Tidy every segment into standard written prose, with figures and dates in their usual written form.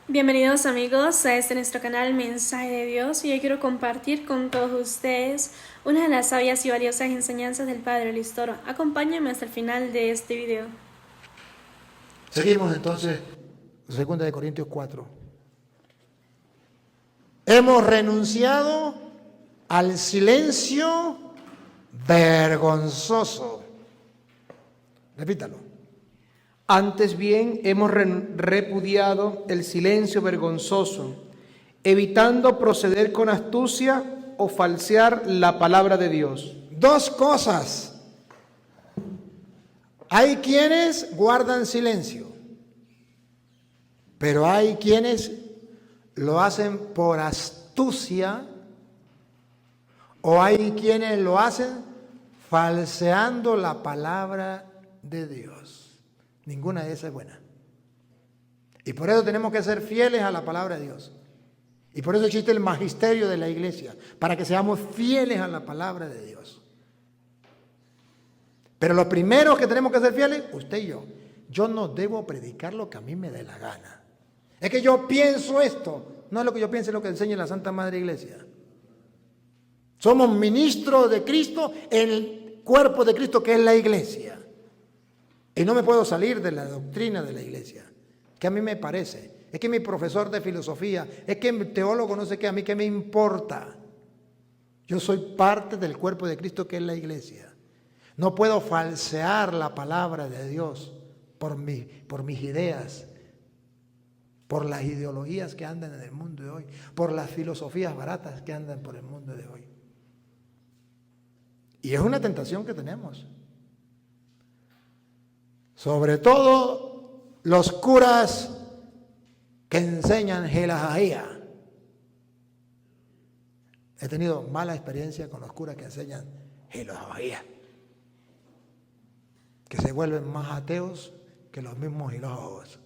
Bienvenidos amigos a nuestro canal Mensaje de Dios y hoy quiero compartir con todos ustedes una de las sabias y valiosas enseñanzas del Padre Luis Toro. Acompáñenme hasta el final de este video. Seguimos entonces, 2 Corintios 4. Hemos renunciado al silencio vergonzoso. Repítalo. Antes bien, hemos repudiado el silencio vergonzoso, evitando proceder con astucia o falsear la palabra de Dios. Dos cosas. Hay quienes guardan silencio, pero hay quienes lo hacen por astucia o hay quienes lo hacen falseando la palabra de Dios. Ninguna de esas es buena. Y por eso tenemos que ser fieles a la palabra de Dios. Y por eso existe el magisterio de la iglesia, para que seamos fieles a la palabra de Dios. Pero los primeros que tenemos que ser fieles, usted y yo. Yo no debo predicar lo que a mí me dé la gana. Es que yo pienso esto. No es lo que yo pienso, es lo que enseña la Santa Madre Iglesia. Somos ministros de Cristo en el cuerpo de Cristo que es la iglesia. Y no me puedo salir de la doctrina de la iglesia, que a mí me parece. Es que mi profesor de filosofía, es que mi teólogo no sé qué, a mí qué me importa. Yo soy parte del cuerpo de Cristo que es la iglesia. No puedo falsear la palabra de Dios por mis ideas, por las ideologías que andan en el mundo de hoy, por las filosofías baratas que andan por el mundo de hoy. Y es una tentación que tenemos. Sobre todo los curas que enseñan gelajajía. He tenido mala experiencia con los curas que enseñan gelajajía, que se vuelven más ateos que los mismos filósofos.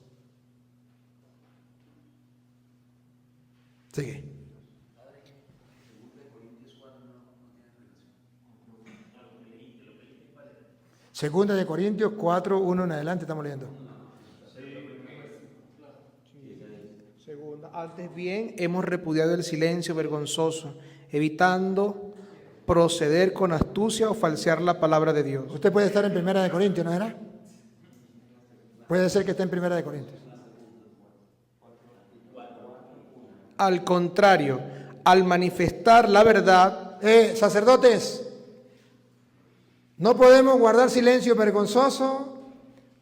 Sigue. Segunda de Corintios 4, 1 en adelante estamos leyendo. Segunda, antes bien, hemos repudiado el silencio vergonzoso, evitando proceder con astucia o falsear la palabra de Dios. Usted puede estar en Primera de Corintios, ¿no era? Puede ser que esté en Primera de Corintios. Al contrario, al manifestar la verdad, Sacerdotes, no podemos guardar silencio vergonzoso,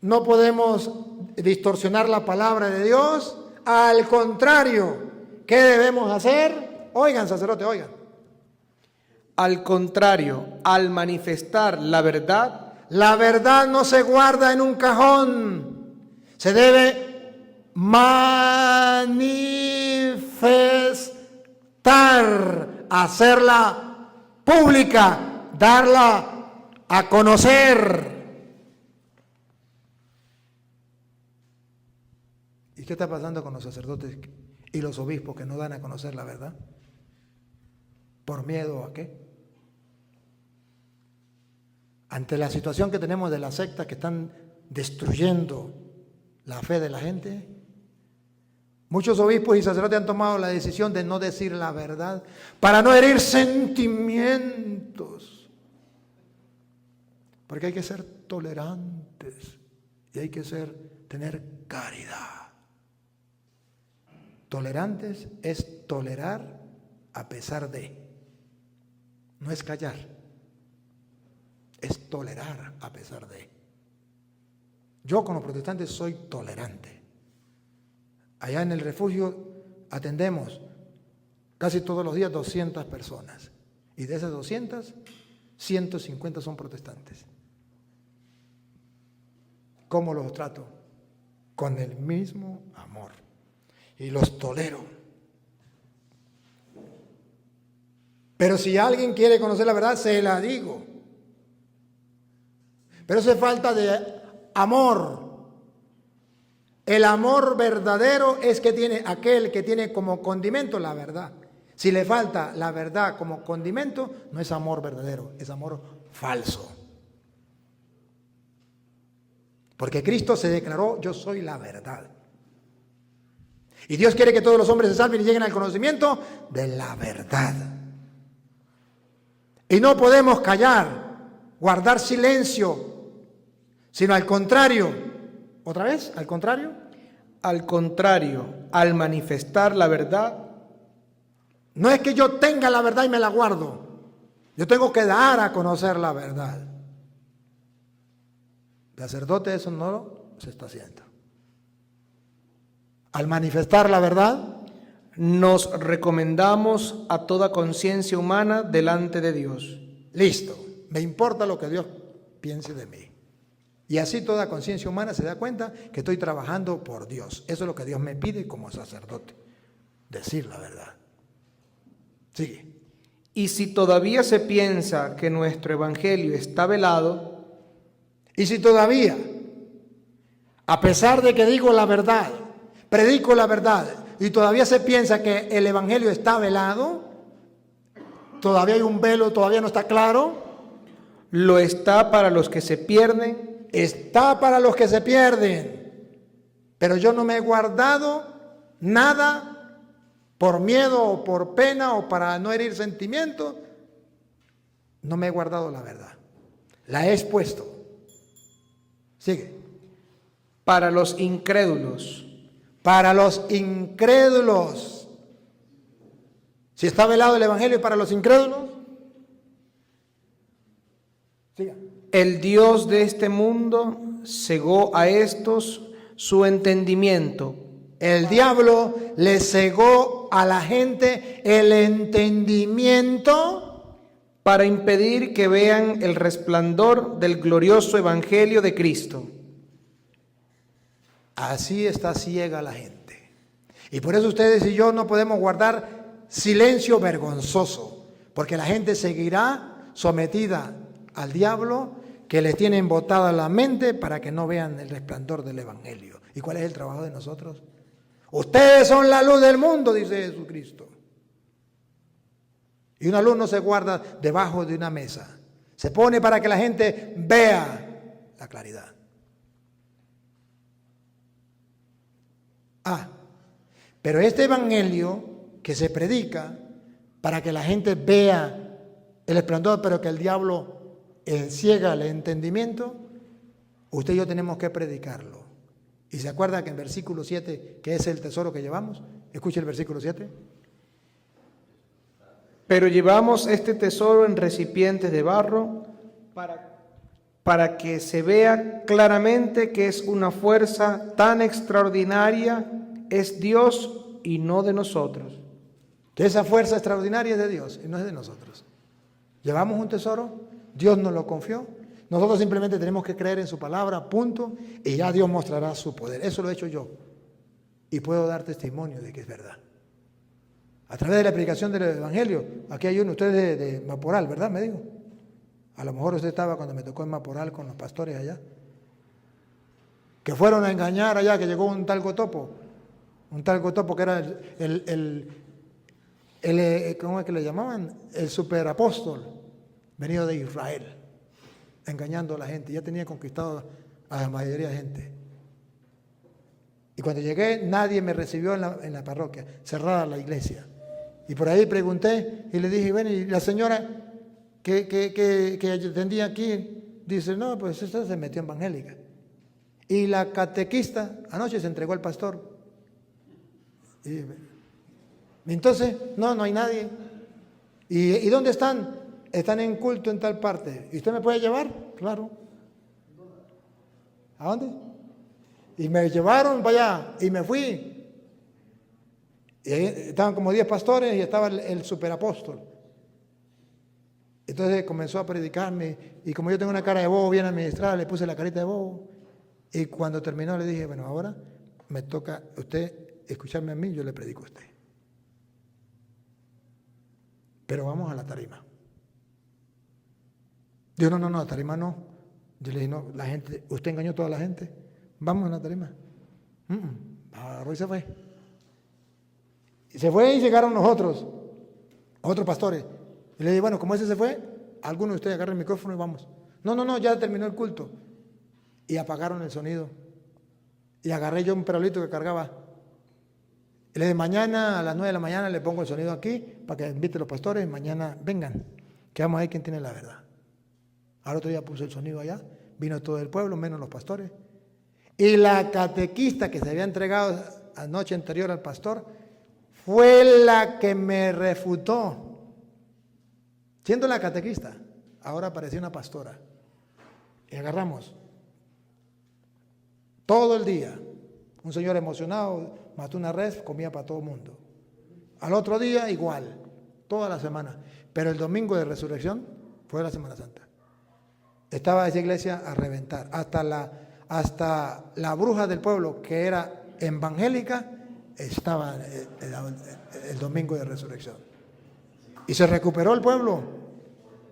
no podemos distorsionar la palabra de Dios. Al contrario, ¿qué debemos hacer? Oigan, sacerdotes, oigan. al contrario, al manifestar la verdad no se guarda en un cajón, se debe manifestar, hacerla pública, darla a conocer. ¿Y qué está pasando con los sacerdotes y los obispos que no dan a conocer la verdad? ¿Por miedo a qué? Ante la situación que tenemos de las sectas que están destruyendo la fe de la gente, muchos obispos y sacerdotes han tomado la decisión de no decir la verdad para no herir sentimientos. Porque hay que ser tolerantes y hay que tener caridad. Tolerantes es tolerar a pesar de, no es callar, es tolerar a pesar de. Yo con los protestantes soy tolerante. Allá en el refugio atendemos casi todos los días 200 personas y de esas 200, 150 son protestantes. ¿Cómo los trato? Con el mismo amor. Y los tolero. Pero si alguien quiere conocer la verdad, se la digo. Pero eso es falta de amor. El amor verdadero es que tiene aquel que tiene como condimento la verdad. Si le falta la verdad como condimento, no es amor verdadero, es amor falso. Porque Cristo se declaró, yo soy la verdad. Y Dios quiere que todos los hombres se salven y lleguen al conocimiento de la verdad. Y no podemos callar, guardar silencio, sino al contrario. ¿Otra vez? ¿Al contrario? Al contrario, al manifestar la verdad, No es que yo tenga la verdad y me la guardo. Yo tengo que dar a conocer la verdad. El sacerdote eso no se está haciendo. Al manifestar la verdad, nos recomendamos a toda conciencia humana delante de Dios. listo, me importa lo que Dios piense de mí. Y así toda conciencia humana se da cuenta que estoy trabajando por Dios. Eso es lo que Dios me pide como sacerdote, decir la verdad. Sigue. Y si todavía se piensa que nuestro evangelio está velado, Y si todavía, a pesar de que digo la verdad, predico la verdad, y todavía se piensa que el evangelio está velado, todavía hay un velo, todavía no está claro, lo está para los que se pierden, está para los que se pierden. Pero yo no me he guardado nada por miedo o por pena o para no herir sentimientos. No me he guardado la verdad. La he expuesto. Sigue. para los incrédulos, Para los incrédulos. Si está velado el evangelio para los incrédulos. Siga. el Dios de este mundo cegó a estos su entendimiento, El diablo le cegó a la gente el entendimiento para impedir que vean el resplandor del glorioso evangelio de Cristo. Así está ciega la gente. Y por eso ustedes y yo no podemos guardar silencio vergonzoso, porque la gente seguirá sometida al diablo que les tiene embotada la mente para que no vean el resplandor del evangelio. ¿Y cuál es el trabajo de nosotros? Ustedes son la luz del mundo, dice Jesucristo. Y una luz no se guarda debajo de una mesa. Se pone para que la gente vea la claridad. Pero este evangelio que se predica para que la gente vea el esplendor, pero que el diablo ciega el entendimiento, usted y yo tenemos que predicarlo. ¿Y se acuerda que en versículo 7, que es el tesoro que llevamos? Escuche el versículo 7. Pero llevamos este tesoro en recipientes de barro para que se vea claramente que es una fuerza tan extraordinaria, es Dios y no de nosotros. Que esa fuerza extraordinaria es de Dios y no es de nosotros. Llevamos un tesoro, Dios nos lo confió, nosotros simplemente tenemos que creer en su palabra, punto, y ya Dios mostrará su poder. Eso lo he hecho yo y puedo dar testimonio de que es verdad. A través de la predicación del evangelio, aquí hay uno, usted de Maporal, ¿verdad? Me dijo. A lo mejor usted estaba cuando me tocó en Maporal con los pastores allá, que fueron a engañar allá, que llegó un tal Gotopo que era ¿cómo es que le llamaban? El superapóstol, venido de Israel, engañando a la gente. Ya tenía conquistado a la mayoría de gente. Y cuando llegué, nadie me recibió en la parroquia, cerrada la iglesia. Y por ahí pregunté y le dije, bueno, y la señora que atendía aquí, dice, no, pues esta se metió en evangélica. Y la catequista anoche se entregó al pastor. Y entonces, no hay nadie. ¿Y dónde están? Están en culto en tal parte. ¿Y usted me puede llevar? Claro. ¿A dónde? Y me llevaron para allá y me fui. Y ahí estaban como 10 pastores y estaba el superapóstol. Entonces comenzó a predicarme y como yo tengo una cara de bobo bien administrada, le puse la carita de bobo. Y cuando terminó le dije, bueno, ahora me toca usted escucharme a mí, yo le predico a usted. Pero vamos a la tarima. Dijo, no, la tarima no. Yo le dije, no, la gente, usted engañó a toda la gente. Vamos a la tarima. Agarró y se fue. Y se fue y llegaron otros pastores. Y le dije, bueno, como ese se fue, alguno de ustedes agarra el micrófono y vamos. No, ya terminó el culto. Y apagaron el sonido. Y agarré yo un perolito que cargaba. Y le dije, mañana a las 9 de la mañana le pongo el sonido aquí para que invite a los pastores. Mañana vengan, que vamos a ver quién tiene la verdad. Al otro día puse el sonido allá, vino todo el pueblo, menos los pastores. Y la catequista que se había entregado anoche anterior al pastor fue la que me refutó. Siendo la catequista, ahora parecía una pastora. Y agarramos todo el día. Un señor emocionado, mató una res, comía para todo el mundo. Al otro día igual, toda la semana. Pero el domingo de resurrección fue la Semana Santa. Estaba esa iglesia a reventar. Hasta la bruja del pueblo, que era evangélica, estaba el domingo de resurrección. Y se recuperó el pueblo.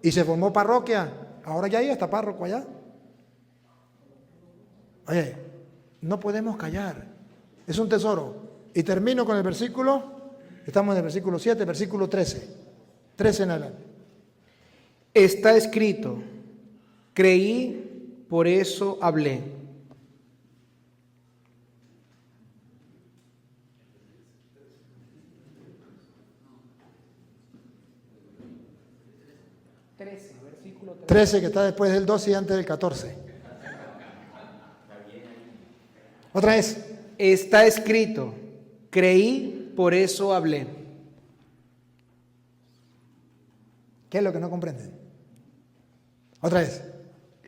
Y se formó parroquia. Ahora ya hay hasta párroco allá. Oye, no podemos callar. Es un tesoro. Y termino con el versículo. Estamos en el versículo 7, versículo 13. 13 en adelante. Está escrito, creí, por eso hablé. Versículo 13 que está después del 12 y antes del 14. Otra vez. Está escrito, creí, por eso hablé. ¿Qué es lo que no comprenden? Otra vez.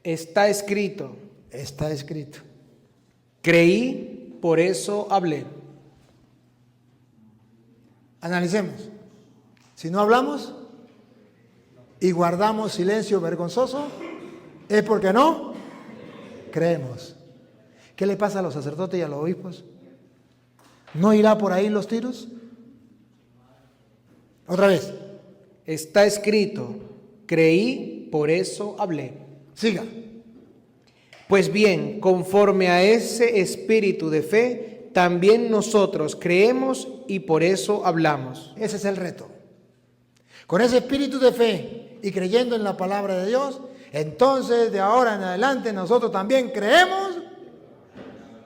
Está escrito, Está escrito. creí, por eso hablé. Analicemos. Si no hablamos y guardamos silencio vergonzoso, es porque no creemos. ¿Qué le pasa a los sacerdotes y a los obispos? ¿No irá por ahí los tiros? Otra vez. Está escrito, creí, por eso hablé. Siga. Pues bien, conforme a ese espíritu de fe, también nosotros creemos y por eso hablamos. Ese es el reto. Con ese espíritu de fe y creyendo en la palabra de Dios, entonces de ahora en adelante nosotros también creemos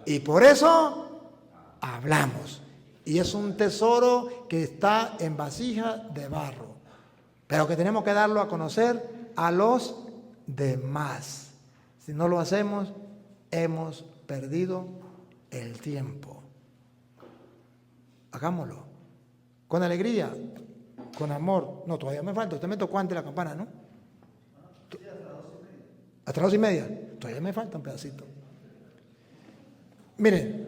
y por eso hablamos. Y es un tesoro que está en vasija de barro, pero que tenemos que darlo a conocer a los demás. Si no lo hacemos, hemos perdido el tiempo. Hagámoslo con alegría, con amor. No, todavía me falta. Usted me tocó antes la campana, ¿no? Hasta las 2:30. Todavía me falta un pedacito. Miren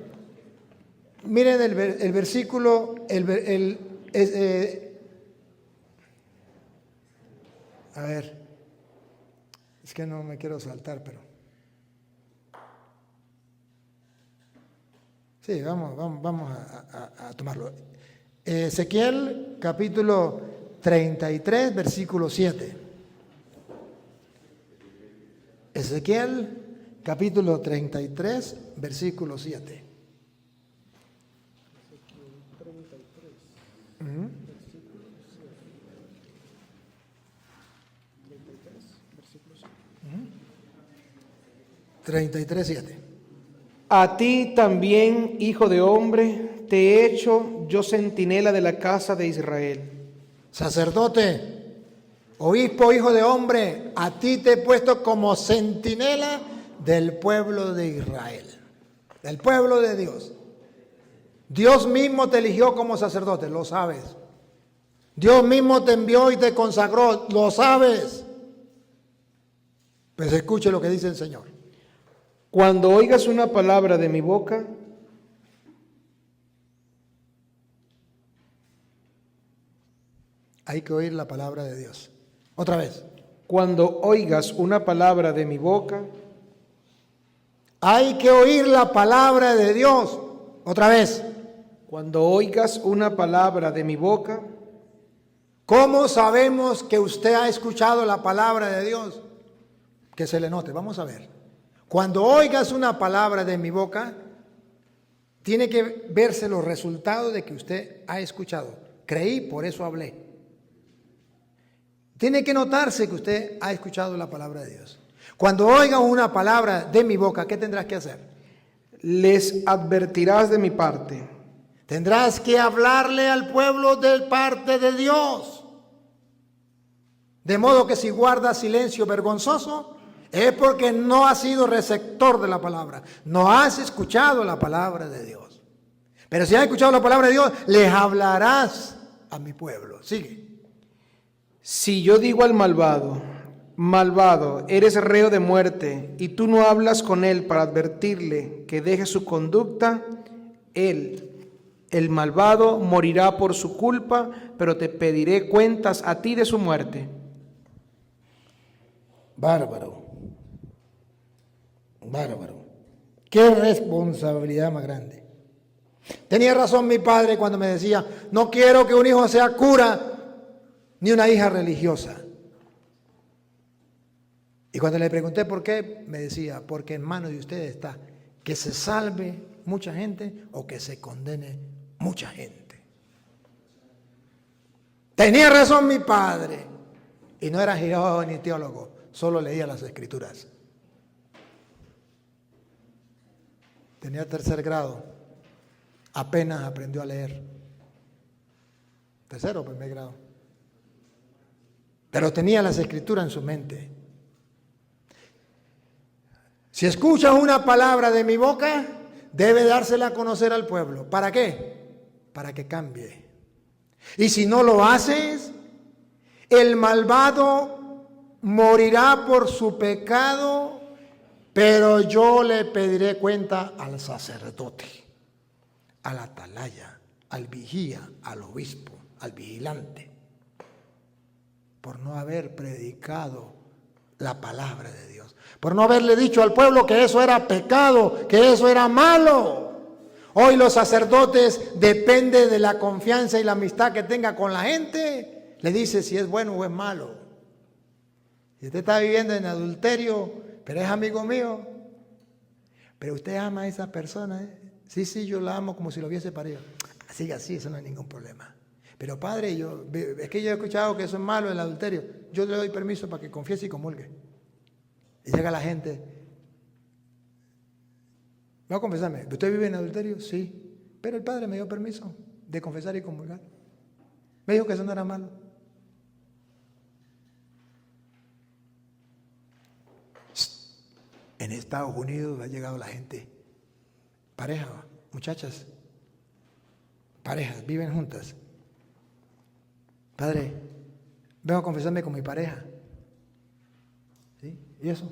el versículo, a ver, es que no me quiero saltar, pero sí, vamos a tomarlo. Ezequiel capítulo 33, versículo 7. Ezequiel capítulo 33, versículo 7. Uh-huh. 33:7. A ti también, hijo de hombre, te he hecho yo centinela de la casa de Israel. Sacerdote, obispo, hijo de hombre, a ti te he puesto como centinela del pueblo de Israel, del pueblo de Dios. Dios mismo te eligió como sacerdote, lo sabes. Dios mismo te envió y te consagró, lo sabes. Pues escuche lo que dice el Señor. Cuando oigas una palabra de mi boca, hay que oír la palabra de Dios. Otra vez. Cuando oigas una palabra de mi boca, hay que oír la palabra de Dios. Otra vez. Cuando oigas una palabra de mi boca, ¿cómo sabemos que usted ha escuchado la palabra de Dios? Que se le note, vamos a ver. Cuando oigas una palabra de mi boca, tiene que verse los resultados de que usted ha escuchado. Creí, por eso hablé. Tiene que notarse que usted ha escuchado la palabra de Dios. Cuando oiga una palabra de mi boca, ¿qué tendrás que hacer? les advertirás de mi parte. Tendrás que hablarle al pueblo de parte de Dios. De modo que si guardas silencio vergonzoso, es porque no has sido receptor de la palabra. No has escuchado la palabra de Dios. Pero si has escuchado la palabra de Dios, les hablarás a mi pueblo. Sigue. Si yo digo al malvado, malvado, eres reo de muerte, y tú no hablas con él para advertirle que deje su conducta, él, el malvado, morirá por su culpa, pero te pediré cuentas a ti de su muerte. Bárbaro. Bárbaro. Qué responsabilidad más grande. Tenía razón mi padre cuando me decía, no quiero que un hijo sea cura ni una hija religiosa. Y cuando le pregunté por qué, me decía, porque en manos de ustedes está que se salve mucha gente o que se condene mucha gente. Tenía razón mi padre. Y no era geólogo ni teólogo, solo leía las escrituras. Tenía 3er grado, apenas aprendió a leer. 3er o 1er grado. Pero tenía las escrituras en su mente. Si escuchas una palabra de mi boca, debe dársela a conocer al pueblo. ¿Para qué? Para que cambie. Y si no lo haces, el malvado morirá por su pecado, pero yo le pediré cuenta al sacerdote, al atalaya, al vigía, al obispo, al vigilante, por no haber predicado la palabra de Dios, por no haberle dicho al pueblo que eso era pecado, que eso era malo. Hoy los sacerdotes, depende de la confianza y la amistad que tenga con la gente, le dice si es bueno o es malo. Si usted está viviendo en adulterio, pero es amigo mío, pero usted ama a esa persona, ¿eh? Sí, yo la amo como si lo hubiese parido. Siga así, eso no hay ningún problema. Pero padre, es que yo he escuchado que eso es malo, el adulterio. Yo le doy permiso para que confiese y comulgue. Y llega la gente. No, confesarme. ¿Usted vive en adulterio? Sí. Pero el padre me dio permiso de confesar y comulgar. Me dijo que eso no era malo. En Estados Unidos ha llegado la gente. Pareja, muchachas. Parejas, viven juntas. Padre, vengo a confesarme con mi pareja. ¿Sí? ¿Y eso?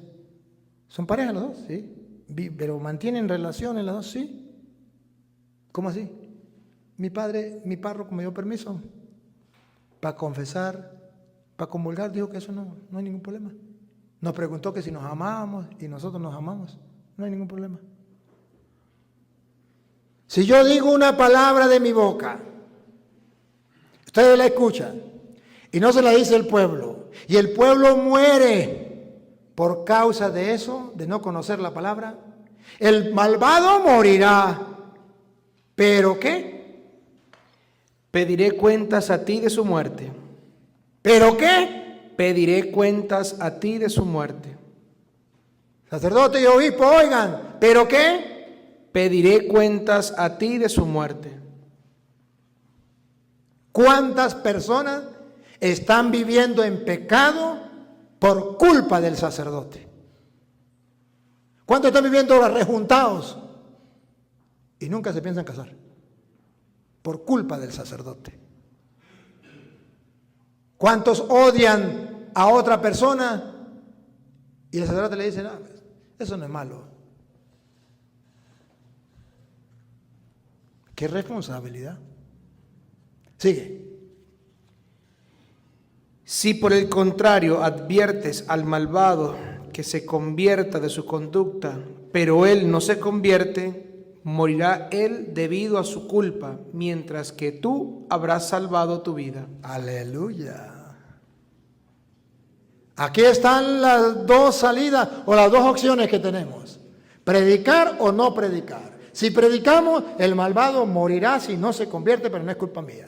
¿Son parejas los dos? Sí. ¿Pero mantienen relaciones las dos? Sí. ¿Cómo así? Mi párroco me dio permiso para confesar, para comulgar, dijo que eso no hay ningún problema. Nos preguntó que si nos amábamos y nosotros nos amamos, no hay ningún problema. Si yo digo una palabra de mi boca, ustedes la escuchan y no se la dice el pueblo, y el pueblo muere por causa de eso, de no conocer la palabra, el malvado morirá. ¿Pero qué? Pediré cuentas a ti de su muerte. ¿Pero qué? Pediré cuentas a ti de su muerte. Sacerdote y obispo, oigan, ¿pero qué? Pediré cuentas a ti de su muerte. ¿Cuántas personas están viviendo en pecado por culpa del sacerdote? ¿Cuántos están viviendo rejuntados y nunca se piensan casar? Por culpa del sacerdote. ¿Cuántos odian a otra persona y el sacerdote le dice, no, eso no es malo? ¿Qué responsabilidad? Sigue. Si por el contrario adviertes al malvado que se convierta de su conducta, pero él no se convierte, morirá él debido a su culpa, mientras que tú habrás salvado tu vida. Aleluya. Aquí están las dos salidas o las dos opciones que tenemos. Predicar o no predicar. Si predicamos, el malvado morirá si no se convierte, pero no es culpa mía.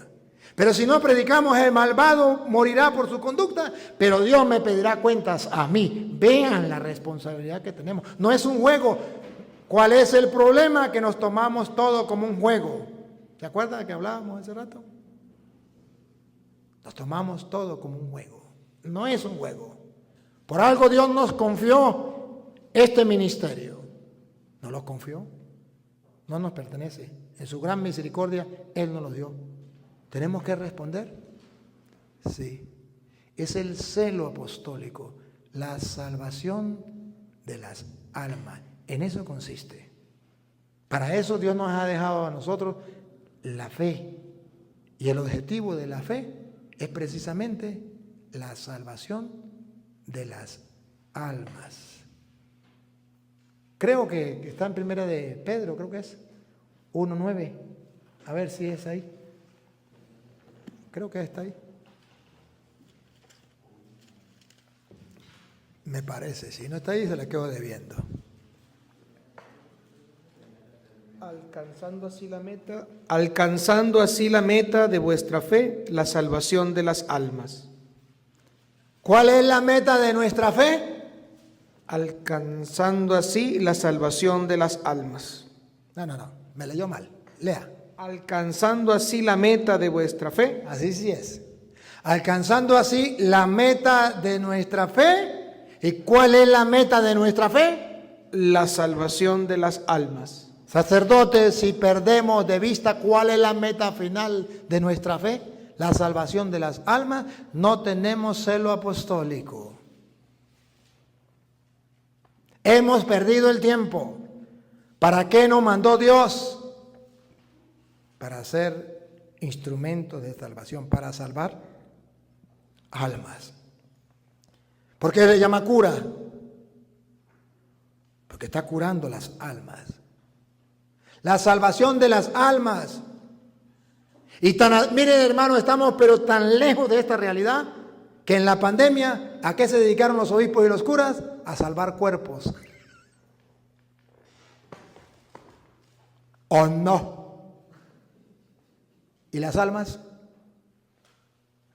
Pero si no predicamos, el malvado morirá por su conducta, pero Dios me pedirá cuentas a mí. Vean la responsabilidad que tenemos. No es un juego. ¿Cuál es el problema? Que nos tomamos todo como un juego. ¿Se acuerdan de que hablábamos hace rato? Nos tomamos todo como un juego. No es un juego. Por algo Dios nos confió este ministerio. ¿No lo confió? No nos pertenece. En su gran misericordia, Él nos lo dio. ¿Tenemos que responder? Sí. Es el celo apostólico, la salvación de las almas. En eso consiste. Para eso Dios nos ha dejado a nosotros la fe. Y el objetivo de la fe es precisamente la salvación de las almas. Creo que está en primera de Pedro, creo que es 1:9. A ver si es ahí. Creo que está ahí. Me parece, si no está ahí se la quedo debiendo. Alcanzando así la meta de vuestra fe, la salvación de las almas. ¿Cuál es la meta de nuestra fe? Alcanzando así la salvación de las almas. No, me leyó mal. Lea. Alcanzando así la meta de vuestra fe. Así sí es. Alcanzando así la meta de nuestra fe. ¿Y cuál es la meta de nuestra fe? La salvación de las almas. Sacerdotes, si perdemos de vista cuál es la meta final de nuestra fe, la salvación de las almas, no tenemos celo apostólico. Hemos perdido el tiempo. ¿Para qué nos mandó Dios? Para ser instrumentos de salvación, para salvar almas. ¿Por qué le llama cura? Porque está curando las almas. La salvación de las almas. Y miren, hermano, estamos pero tan lejos de esta realidad que en la pandemia, ¿a qué se dedicaron los obispos y los curas? A salvar cuerpos. ¿O no? ¿Y las almas?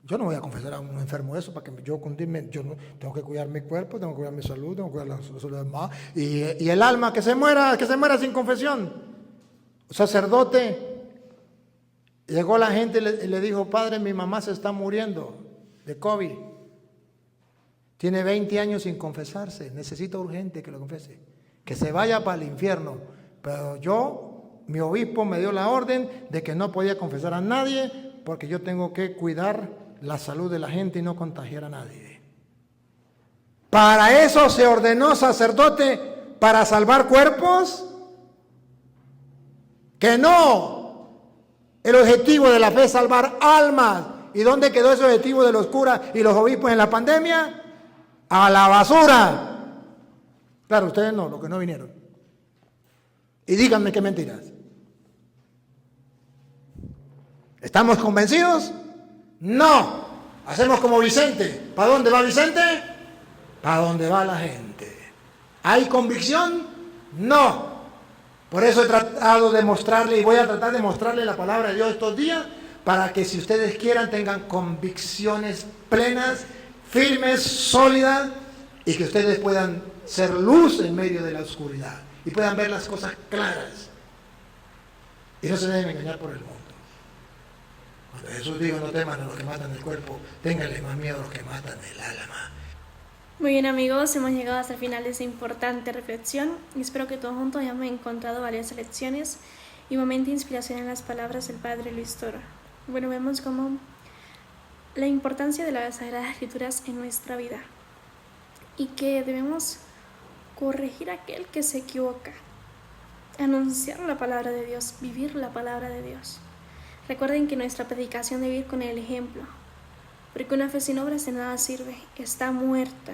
Yo no voy a confesar a un enfermo eso para que yo no, tengo que cuidar mi cuerpo, tengo que cuidar mi salud, tengo que cuidar la salud de los demás. Y el alma que se muera sin confesión. Un sacerdote, llegó la gente y le dijo: padre, mi mamá se está muriendo de COVID. Tiene 20 años sin confesarse, necesita urgente que lo confese. Que se vaya para el infierno. Pero mi obispo me dio la orden de que no podía confesar a nadie porque yo tengo que cuidar la salud de la gente y no contagiar a nadie. ¿Para eso se ordenó sacerdote? ¿Para salvar cuerpos? Que no. El objetivo de la fe es salvar almas. ¿Y dónde quedó ese objetivo de los curas y los obispos en la pandemia? A la basura. Claro, ustedes no, los que no vinieron. Y díganme qué mentiras. ¿Estamos convencidos? No. Hacemos como Vicente. ¿Para dónde va Vicente? Para dónde va la gente. ¿Hay convicción? No. Por eso he tratado de mostrarle y voy a tratar de mostrarle la palabra de Dios estos días para que si ustedes quieran tengan convicciones plenas, firmes, sólidas y que ustedes puedan ser luz en medio de la oscuridad y puedan ver las cosas claras y no se dejen engañar por el mundo. Cuando Jesús dijo: no teman a los que matan el cuerpo, ténganle más miedo a los que matan el alma. Muy bien, amigos, hemos llegado hasta el final de esta importante reflexión y espero que todos juntos hayamos encontrado varias lecciones y un momento de inspiración en las palabras del Padre Luis Toro. Bueno, vemos como la importancia de las Sagradas Escrituras en nuestra vida y que debemos corregir a aquel que se equivoca, anunciar la palabra de Dios, vivir la palabra de Dios. Recuerden que nuestra predicación debe ir con el ejemplo, porque una fe sin obras de nada sirve, está muerta.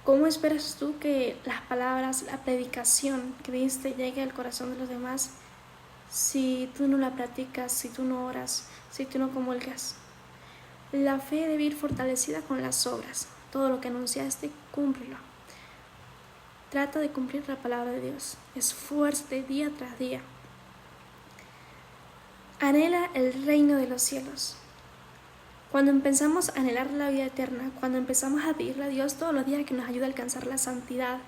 ¿Cómo esperas tú que las palabras, la predicación que diste llegue al corazón de los demás si tú no la practicas, si tú no oras, si tú no comulgas? La fe debe ir fortalecida con las obras. Todo lo que anunciaste, cúmplelo. Trata de cumplir la palabra de Dios. Esfuérzate día tras día. Anhela el reino de los cielos. Cuando empezamos a anhelar la vida eterna, cuando empezamos a pedirle a Dios todos los días que nos ayude a alcanzar la santidad,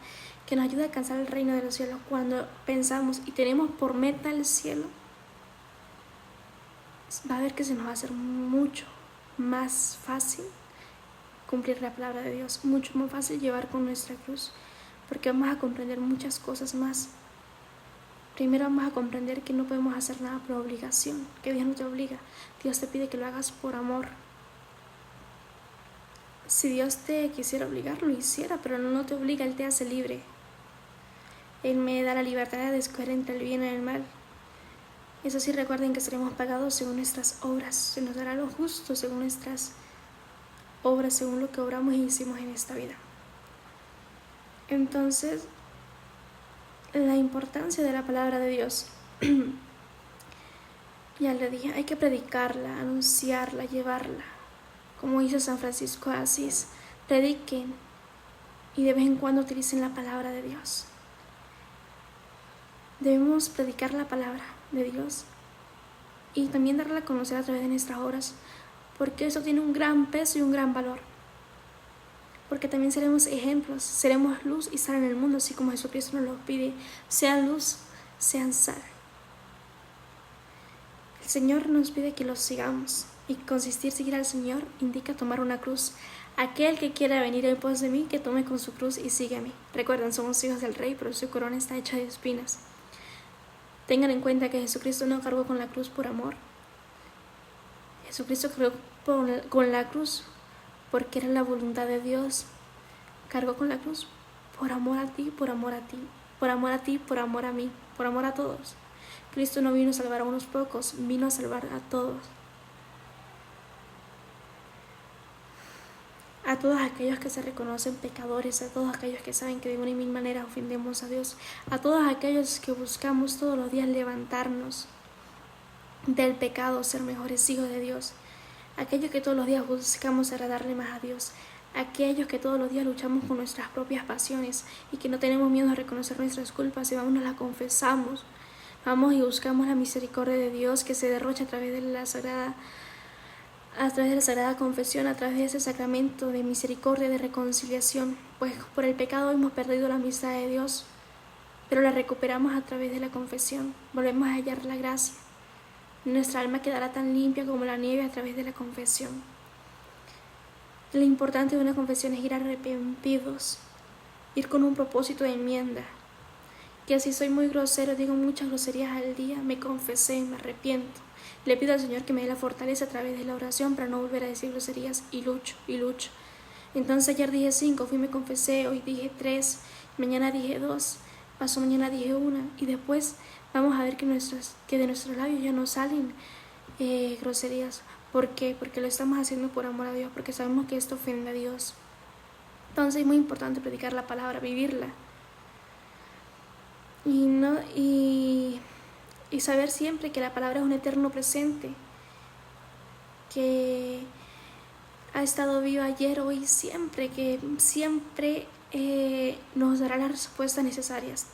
que nos ayude a alcanzar el reino de los cielos. Cuando pensamos y tenemos por meta el cielo, va a ver que se nos va a hacer mucho más fácil cumplir la palabra de Dios, mucho más fácil llevar con nuestra cruz, porque vamos a comprender muchas cosas más. Primero vamos a comprender que no podemos hacer nada por obligación, que Dios no te obliga, Dios te pide que lo hagas por amor. Si Dios te quisiera obligar, lo hiciera, pero no te obliga, Él te hace libre. Él me da la libertad de escoger entre el bien y el mal. Eso sí, recuerden que seremos pagados según nuestras obras, se nos dará lo justo según nuestras obras, según lo que obramos y hicimos en esta vida. Entonces, la importancia de la palabra de Dios, ya le dije, hay que predicarla, anunciarla, llevarla, como hizo San Francisco de Asís. Prediquen y de vez en cuando utilicen la palabra de Dios. Debemos predicar la palabra de Dios y también darla a conocer a través de nuestras obras, porque eso tiene un gran peso y un gran valor. Porque también seremos ejemplos, seremos luz y sal en el mundo, así como Jesucristo nos lo pide. Sean luz, sean sal. El Señor nos pide que los sigamos, y seguir al Señor indica tomar una cruz. Aquel que quiera venir en pos de mí, que tome con su cruz y sígueme. Recuerden, somos hijos del Rey, pero su corona está hecha de espinas. Tengan en cuenta que Jesucristo no cargó con la cruz por amor. Jesucristo cargó con la cruz porque era la voluntad de Dios. Cargó con la cruz por amor a ti, por amor a ti, por amor a ti, por amor a mí, por amor a todos. Cristo no vino a salvar a unos pocos, vino a salvar a todos. A todos aquellos que se reconocen pecadores, a todos aquellos que saben que de una y mil maneras ofendemos a Dios, a todos aquellos que buscamos todos los días levantarnos del pecado, ser mejores hijos de Dios, aquellos que todos los días buscamos agradarle más a Dios, aquellos que todos los días luchamos con nuestras propias pasiones y que no tenemos miedo a reconocer nuestras culpas y vamos, nos las confesamos, vamos y buscamos la misericordia de Dios que se derrocha a través de la sagrada confesión, a través de ese sacramento de misericordia, de reconciliación, pues por el pecado hemos perdido la amistad de Dios, pero la recuperamos a través de la confesión, volvemos a hallar la gracia. Nuestra alma quedará tan limpia como la nieve a través de la confesión. Lo importante de una confesión es ir arrepentidos, ir con un propósito de enmienda. Que si soy muy grosero, digo muchas groserías al día, me confesé, me arrepiento. Le pido al Señor que me dé la fortaleza a través de la oración para no volver a decir groserías y lucho. Entonces ayer dije 5, fui y me confesé, hoy dije 3, mañana dije 2, pasó mañana dije 1 y después vamos a ver que de nuestros labios ya no salen groserías. ¿Por qué? Porque lo estamos haciendo por amor a Dios, porque sabemos que esto ofende a Dios. Entonces es muy importante predicar la palabra, vivirla. Y saber siempre que la palabra es un eterno presente, que ha estado viva ayer, hoy, siempre, que siempre nos dará las respuestas necesarias.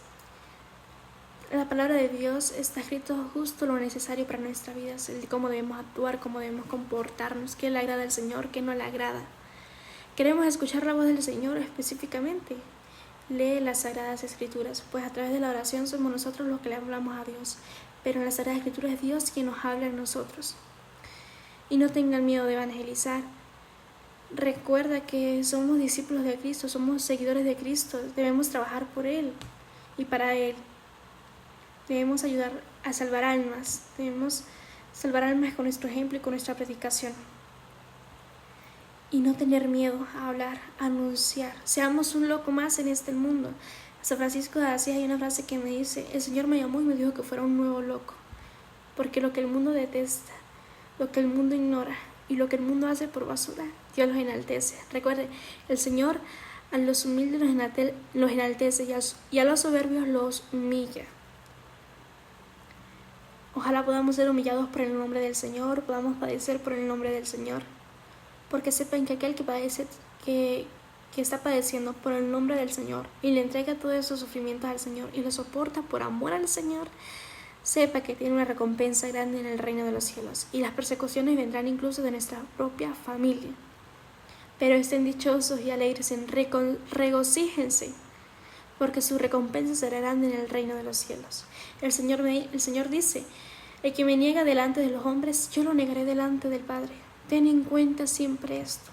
La palabra de Dios está escrito justo lo necesario para nuestra vida, el cómo debemos actuar, cómo debemos comportarnos, qué le agrada al Señor, qué no le agrada. Queremos escuchar la voz del Señor específicamente. Lee las Sagradas Escrituras, pues a través de la oración somos nosotros los que le hablamos a Dios, pero en las Sagradas Escrituras es Dios quien nos habla a nosotros. Y no tengan miedo de evangelizar. Recuerda que somos discípulos de Cristo, somos seguidores de Cristo, debemos trabajar por Él y para Él. Debemos ayudar a salvar almas, debemos salvar almas con nuestro ejemplo y con nuestra predicación. Y no tener miedo a hablar, a anunciar. Seamos un loco más en este mundo. San Francisco de Asís hay una frase que me dice: el Señor me llamó y me dijo que fuera un nuevo loco. Porque lo que el mundo detesta, lo que el mundo ignora y lo que el mundo hace por basura, Dios los enaltece. Recuerde, el Señor a los humildes los enaltece y a los soberbios los humilla. Ojalá podamos ser humillados por el nombre del Señor, podamos padecer por el nombre del Señor. Porque sepan que aquel que está padeciendo por el nombre del Señor y le entrega todos esos sufrimientos al Señor y lo soporta por amor al Señor, sepa que tiene una recompensa grande en el reino de los cielos, y las persecuciones vendrán incluso de nuestra propia familia. Pero estén dichosos y alegres, regocíjense, porque su recompensa será grande en el reino de los cielos. El Señor dice, el que me niega delante de los hombres, yo lo negaré delante del Padre. Ten en cuenta siempre esto.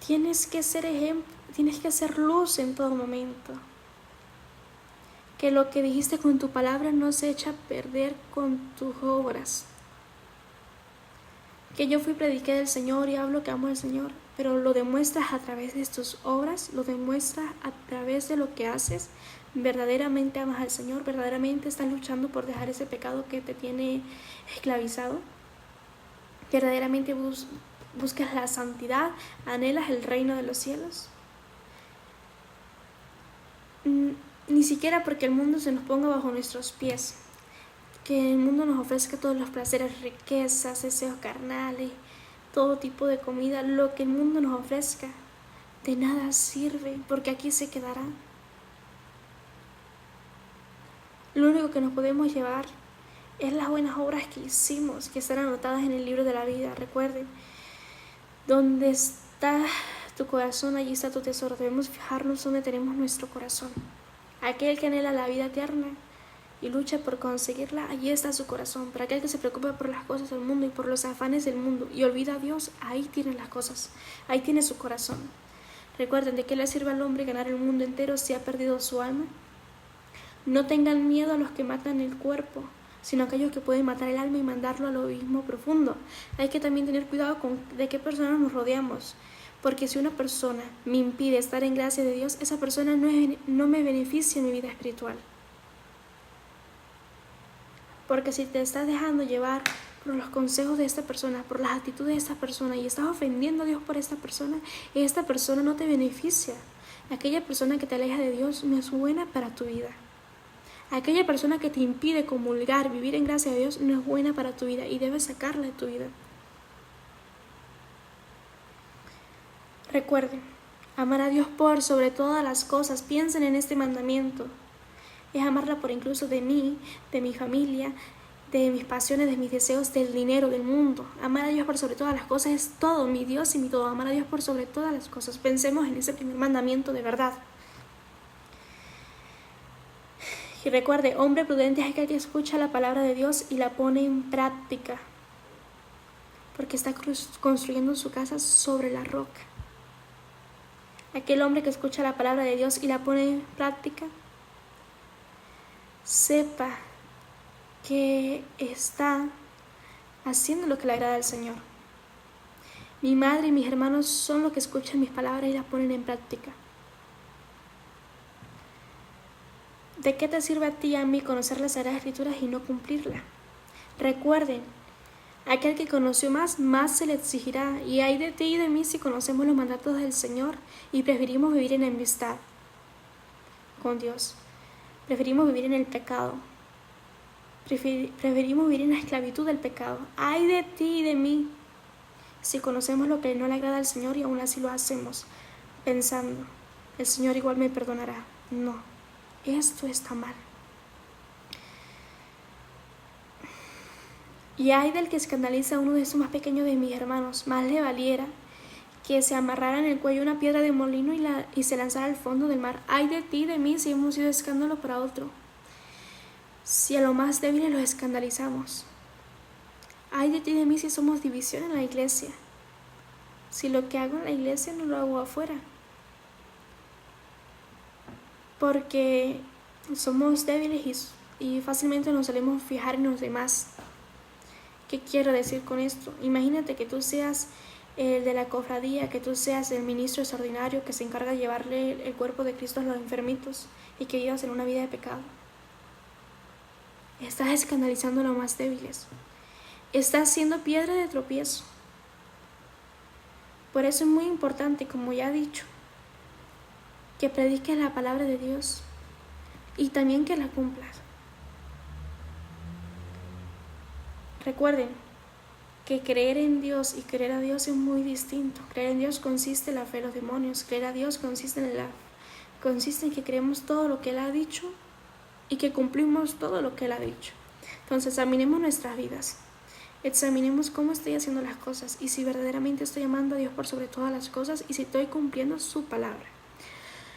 Tienes que ser ejemplo, tienes que hacer luz en todo momento. Que lo que dijiste con tu palabra no se echa a perder con tus obras. Que yo prediqué del Señor y hablo que amo al Señor, pero lo demuestras a través de tus obras, lo demuestras a través de lo que haces. Verdaderamente amas al Señor, verdaderamente estás luchando por dejar ese pecado que te tiene esclavizado. Verdaderamente buscas la santidad, anhelas el reino de los cielos. Ni siquiera porque el mundo se nos ponga bajo nuestros pies, que el mundo nos ofrezca todos los placeres, riquezas, deseos carnales, todo tipo de comida, lo que el mundo nos ofrezca, de nada sirve, porque aquí se quedará. Lo único que nos podemos llevar es las buenas obras que hicimos, que están anotadas en el libro de la vida. Recuerden, donde está tu corazón, allí está tu tesoro. Debemos fijarnos donde tenemos nuestro corazón. Aquel que anhela la vida eterna y lucha por conseguirla, allí está su corazón. Para aquel que se preocupa por las cosas del mundo y por los afanes del mundo y olvida a Dios, ahí tiene las cosas, ahí tiene su corazón. Recuerden, ¿de qué le sirve al hombre ganar el mundo entero si ha perdido su alma? No tengan miedo a los que matan el cuerpo, sino a aquellos que pueden matar el alma y mandarlo al abismo profundo. Hay que también tener cuidado de qué personas nos rodeamos, porque si una persona me impide estar en gracia de Dios, esa persona no me beneficia en mi vida espiritual. Porque si te estás dejando llevar por los consejos de esta persona, por las actitudes de esta persona, y estás ofendiendo a Dios por esta persona no te beneficia. Aquella persona que te aleja de Dios no es buena para tu vida. Aquella persona que te impide comulgar, vivir en gracia de Dios, no es buena para tu vida y debes sacarla de tu vida. Recuerden, amar a Dios por sobre todas las cosas. Piensen en este mandamiento. Es amarla por incluso de mí, de mi familia, de mis pasiones, de mis deseos, del dinero, del mundo. Amar a Dios por sobre todas las cosas es todo, mi Dios y mi todo. Amar a Dios por sobre todas las cosas. Pensemos en ese primer mandamiento de verdad. Y recuerde, hombre prudente es aquel que escucha la palabra de Dios y la pone en práctica, porque está construyendo su casa sobre la roca. Aquel hombre que escucha la palabra de Dios y la pone en práctica, sepa que está haciendo lo que le agrada al Señor. Mi madre y mis hermanos son los que escuchan mis palabras y las ponen en práctica. ¿De qué te sirve a ti y a mí conocer las Sagradas Escrituras y no cumplirla? Recuerden, aquel que conoció más se le exigirá, y hay de ti y de mí si conocemos los mandatos del Señor y preferimos vivir en enemistad con Dios. Preferimos vivir en el pecado. Preferimos vivir en la esclavitud del pecado. Ay de ti y de mí si conocemos lo que no le agrada al Señor y aún así lo hacemos, pensando, el Señor igual me perdonará. No, esto está mal. Y ay del que escandaliza a uno de esos más pequeños de mis hermanos, más le valiera que se amarrara en el cuello una piedra de molino y se lanzara al fondo del mar. Ay de ti y de mí si hemos sido escándalo para otro, si a lo más débiles los escandalizamos. Ay de ti y de mí si somos división en la iglesia, si lo que hago en la iglesia no lo hago afuera, porque somos débiles y fácilmente nos solemos fijar en los demás. ¿Qué quiero decir con esto? Imagínate que tú seas el de la cofradía, que tú seas el ministro extraordinario que se encarga de llevarle el cuerpo de Cristo a los enfermitos y que vivas en una vida de pecado. Estás escandalizando a los más débiles. Estás siendo piedra de tropiezo. Por eso es muy importante, como ya he dicho, que prediques la palabra de Dios y también que la cumplas. Recuerden que creer en Dios y creer a Dios es muy distinto. Creer en Dios consiste en la fe de los demonios. Creer a Dios consiste en que creemos todo lo que Él ha dicho y que cumplimos todo lo que Él ha dicho. Entonces, examinemos nuestras vidas. Examinemos cómo estoy haciendo las cosas y si verdaderamente estoy amando a Dios por sobre todas las cosas y si estoy cumpliendo su palabra.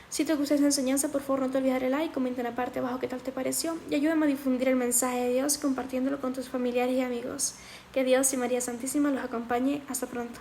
Si te gustó esta enseñanza, por favor no te olvides de darle like, comenta en la parte de abajo qué tal te pareció y ayúdame a difundir el mensaje de Dios compartiéndolo con tus familiares y amigos. Que Dios y María Santísima los acompañe. Hasta pronto.